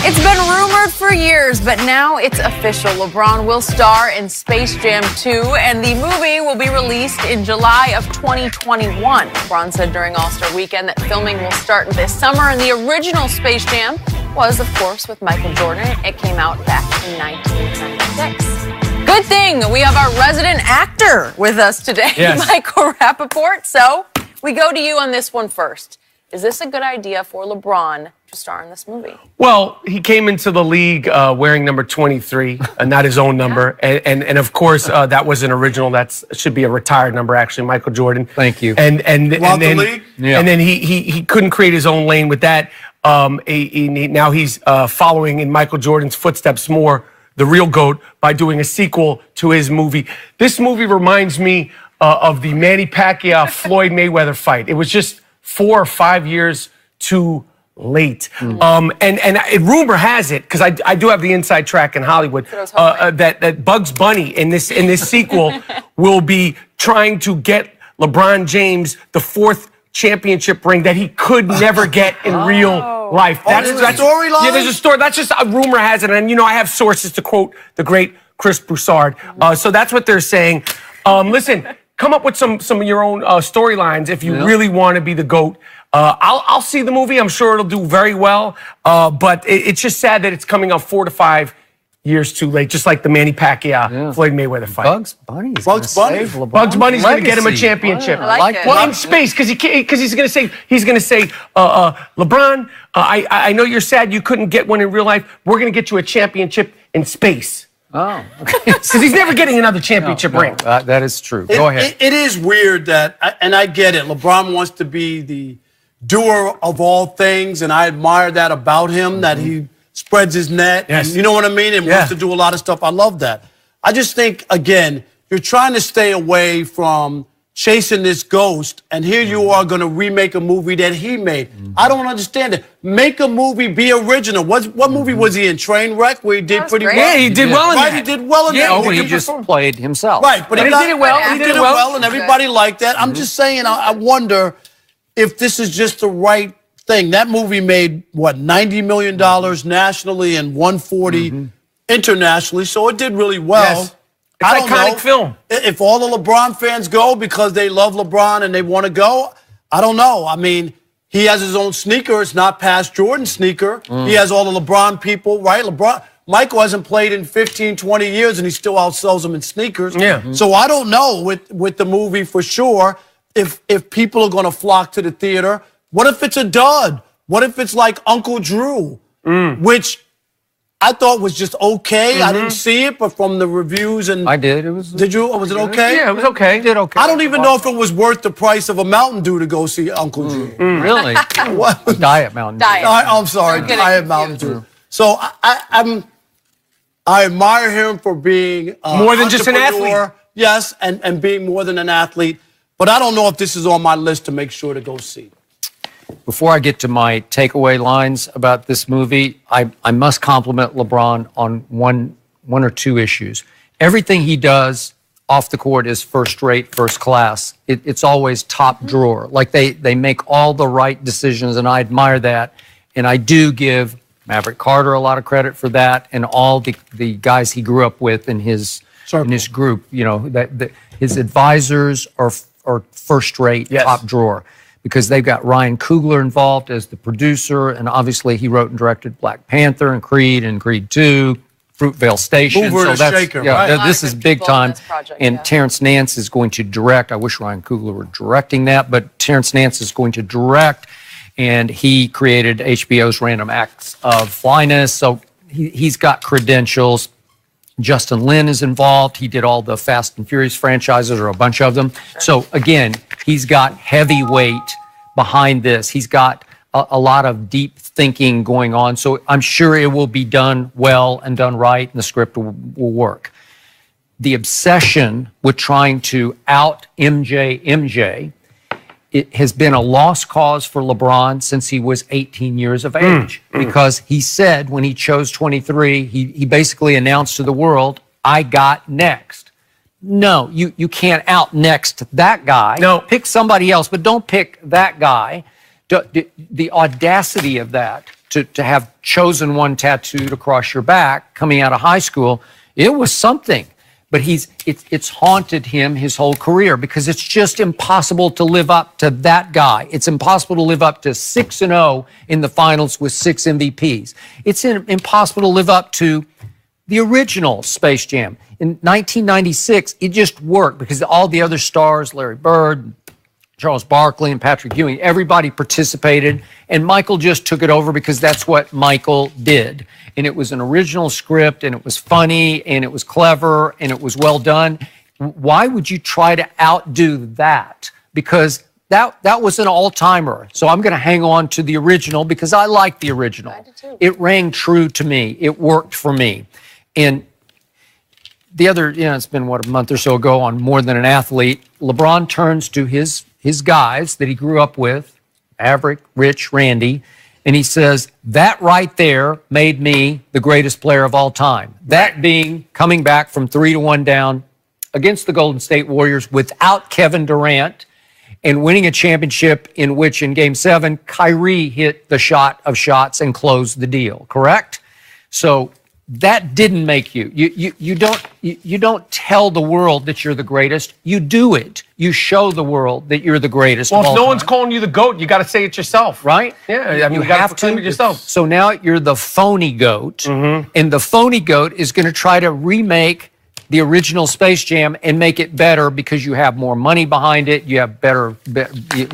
It's been rumored for years, but now it's official. LeBron will star in Space Jam 2, and the movie will be released in July of 2021. LeBron said during All-Star Weekend that filming will start this summer, and the original Space Jam was, of course, with Michael Jordan. It came out back in 1996. Good thing we have our resident actor with us today, yes. Michael Rappaport. So we go to you on this one first. Is this a good idea for LeBron to star in this movie? Well, he came into the league wearing number 23, not his own number. And of course, that was an original. That should be a retired number, actually, Michael Jordan. Thank you. And then he couldn't create his own lane with that. Now he's following in Michael Jordan's footsteps more, the real GOAT, by doing a sequel to his movie. This movie reminds me of the Manny Pacquiao-Floyd Mayweather fight. It was just 4 or 5 years too late. And rumor has it, because I do have the inside track in Hollywood, that Bugs Bunny in this sequel will be trying to get LeBron James the 4th championship ring that he could never get in real life. That's a storyline? Yeah, there's a story. That's just a rumor has it. And, I have sources to quote the great Chris Broussard. So that's what they're saying. Listen, come up with some of your own storylines if you really want to be the GOAT. I'll see the movie. I'm sure it'll do very well. But it's just sad that it's coming out 4 to 5 years too late, just like the Manny Pacquiao Floyd Mayweather fight. Bugs Bunny's going to get him a championship. I like it. Well, in space, because he's going to say, LeBron, I know you're sad you couldn't get one in real life. We're going to get you a championship in space. Oh, okay. Because he's never getting another championship ring. That is true. Go ahead. It is weird that, and I get it, LeBron wants to be the doer of all things, and I admire that about him, that he spreads his net, and you know what I mean, and wants to do a lot of stuff. I love that. I just think, again, you're trying to stay away from chasing this ghost, and here you are going to remake a movie that he made. I don't understand it. Make a movie, be original. What movie was he in? Trainwreck, where he did pretty well? Yeah, he did well in that. He did well in that. Oh, he just played himself. Right, but he did it well. He did it well, and everybody liked that. I'm just saying, I wonder if this is just the right thing. That movie made, what, $90 million nationally and $140 internationally, so it did really well. Yes. It's an iconic film. If all the LeBron fans go because they love LeBron and they want to go, I don't know. I mean, he has his own sneaker. It's not past Jordan's sneaker. He has all the LeBron people, right? Michael hasn't played in 15, 20 years, and he still outsells them in sneakers. Yeah. So I don't know with the movie for sure if people are going to flock to the theater. What if it's a dud? What if it's like Uncle Drew, which I thought was just okay. I didn't see it, but from the reviews and I did. Did you? Was it okay? Yeah, it was okay. Did okay. I don't even know if it was worth the price of a Mountain Dew to go see Uncle Drew. Really? What? Diet Mountain Dew. I'm sorry, Diet Mountain Dew. So I admire him for being more than just an athlete. Yes, and being more than an athlete. But I don't know if this is on my list to make sure to go see. Before I get to my takeaway lines about this movie, I must compliment LeBron on one or two issues. Everything he does off the court is first rate, first class. It's always top drawer. Like they make all the right decisions, and I admire that. And I do give Maverick Carter a lot of credit for that, and all the guys he grew up with in his group. That his advisors are first rate, top drawer. Because they've got Ryan Coogler involved as the producer, and obviously he wrote and directed Black Panther and Creed 2, Fruitvale Station. Hoover so and Shaker, right? This is big time. And Terrence Nance is going to direct. I wish Ryan Coogler were directing that, but Terrence Nance is going to direct, and he created HBO's Random Acts of Flyness, so he's got credentials. Justin Lin is involved. He did all the Fast and Furious franchises, or a bunch of them. So again, he's got heavyweight behind this. He's got a lot of deep thinking going on. So I'm sure it will be done well and done right, and the script will work. The obsession with trying to out MJ, it has been a lost cause for LeBron since he was 18 years of age. Because he said when he chose 23, he basically announced to the world, I got next. No, you can't out next that guy. No. Pick somebody else, but don't pick that guy the audacity of that, to have chosen one tattooed across your back coming out of high school, it was something. But it's haunted him his whole career because it's just impossible to live up to that guy. It's impossible to live up to 6-0 in the finals with 6 MVPs. It's impossible to live up to the original Space Jam. In 1996, it just worked because all the other stars, Larry Bird, Charles Barkley, and Patrick Ewing, everybody participated, and Michael just took it over because that's what Michael did. And it was an original script, and it was funny, and it was clever, and it was well done. Why would you try to outdo that? Because that was an all-timer. So I'm going to hang on to the original because I like the original. I did too. It rang true to me. It worked for me. And the other, it's been, a month or so ago on More Than an Athlete, LeBron turns to his guys that he grew up with, Maverick, Rich, Randy, and he says, that right there made me the greatest player of all time. That being coming back from 3-1 down against the Golden State Warriors without Kevin Durant and winning a championship in which in Game 7, Kyrie hit the shot of shots and closed the deal, correct? So that didn't make you. You don't tell the world that you're the greatest. You do it. You show the world that you're the greatest. Well, if no one's calling you the GOAT, you got to say it yourself, right? Yeah, I mean, you have to it yourself. So now you're the phony GOAT, and the phony GOAT is going to try to remake the original Space Jam and make it better because you have more money behind it, you have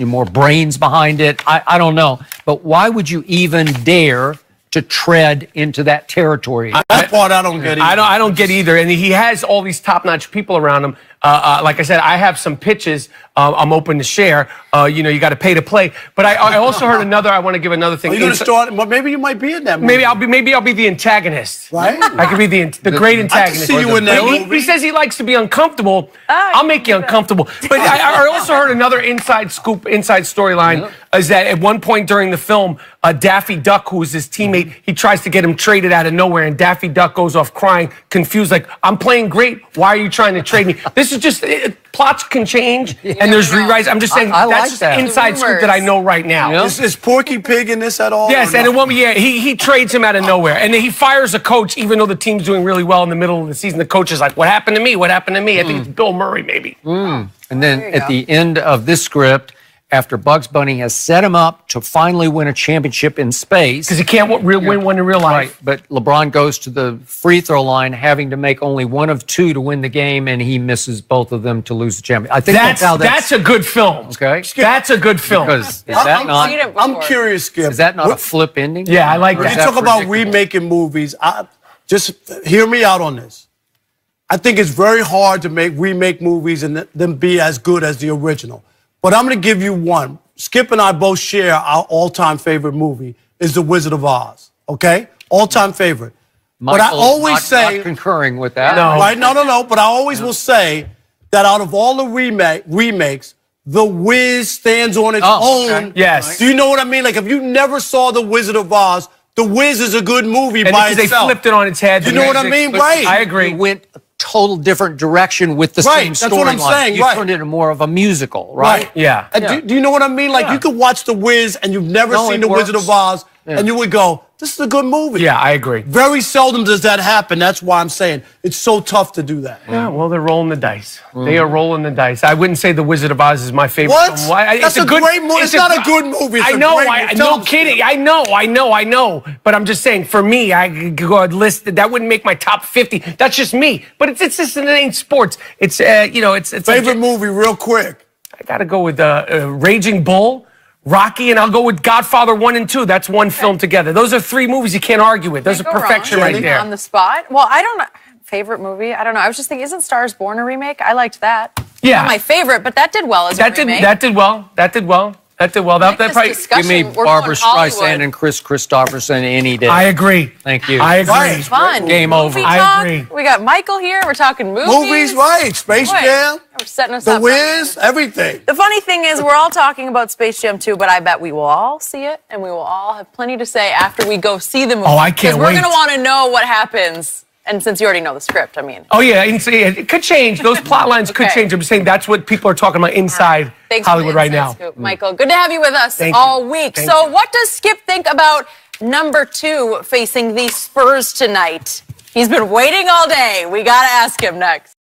more brains behind it. I don't know, but why would you even dare to tread into that territory? That part I don't get either. I don't get either. And he has all these top-notch people around him. Like I said, I have some pitches I'm open to share. You got to pay to play. But I also heard I want to give another thing. Are you going to start? Well, maybe you might be in that movie. Maybe I'll be the antagonist. Right? I could be the great antagonist. I can see you in that movie. He says he likes to be uncomfortable. I'll make you uncomfortable. But I also heard another inside scoop, inside storyline, is that at one point during the film, Daffy Duck, who is his teammate, he tries to get him traded out of nowhere, and Daffy Duck goes off crying, confused, like, I'm playing great. Why are you trying to trade me? This is just, plots can change, and there's rewrites. I'm just saying, that's just an inside scoop that I know right now. Yep. Is Porky Pig in this at all? Yes, and he trades him out of nowhere. And then he fires a coach, even though the team's doing really well in the middle of the season. The coach is like, what happened to me? What happened to me? I think it's Bill Murray, maybe. And then at the end of this script, after Bugs Bunny has set him up to finally win a championship in space. Because he can't win one in real life. Right, but LeBron goes to the free throw line having to make only one of two to win the game, and he misses both of them to lose the championship. I think that's a good film. Okay. That's a good film. Because I'm curious, Skip. Is that not a flip ending? Yeah, I like that. When you talk about remaking movies, just hear me out on this. I think it's very hard to remake movies and them be as good as the original. But I'm going to give you one. Skip and I both share our all-time favorite movie is The Wizard of Oz. Okay? All-time favorite. Michael, but I always say... not concurring with that. No. Right? No. But I always will say that out of all the remakes, The Wiz stands on its own. Okay. Yes. Do you know what I mean? Like, if you never saw The Wizard of Oz, The Wiz is a good movie by itself. They flipped it on its head. You know what I mean? Right. I agree. You went a total different direction with the same storyline. That's what I'm saying. You turned it into more of a musical, right? Yeah. Do you know what I mean? Like, you could watch The Wiz and you've never seen The Wizard of Oz, and you would go, this is a good movie. Yeah, I agree. Very seldom does that happen. That's why I'm saying it's so tough to do that. Yeah, well, they're rolling the dice. They are rolling the dice. I wouldn't say The Wizard of Oz is my favorite What? film. That's a great movie. It's not a good movie. It's I know. No kidding. I know. But I'm just saying, for me, I could go list that wouldn't make my top 50. That's just me. But it's just it ain't sports. It's it's favorite movie, real quick. I got to go with Raging Bull, Rocky, and I'll go with Godfather 1 and 2. That's one film together. Those are three movies you can't argue with. Those are perfection right there. On the spot. Well, I don't know. Favorite movie? I don't know. I was just thinking, isn't Stars Born a remake? I liked that. Yeah. Not my favorite, but that did well as a remake. That did well. That probably give me Barbara Streisand and Chris Christopherson any day. I agree. Thank you. I agree. Right. Fun. Game over. I agree. We got Michael here. We're talking movies. Movies, right. Space Jam. We're setting us The up. Wiz, everything. The funny thing is, we're all talking about Space Jam 2, but I bet we will all see it, and we will all have plenty to say after we go see the movie. Oh, I can't wait. We're going to want to know what happens And since you already know the script, I mean. Oh, yeah, it could change. Those plot lines could change. I'm saying that's what people are talking about inside Hollywood right now. Scoop. Michael, good to have you with us all week. So what does Skip think about number 2 facing the Spurs tonight? He's been waiting all day. We got to ask him next.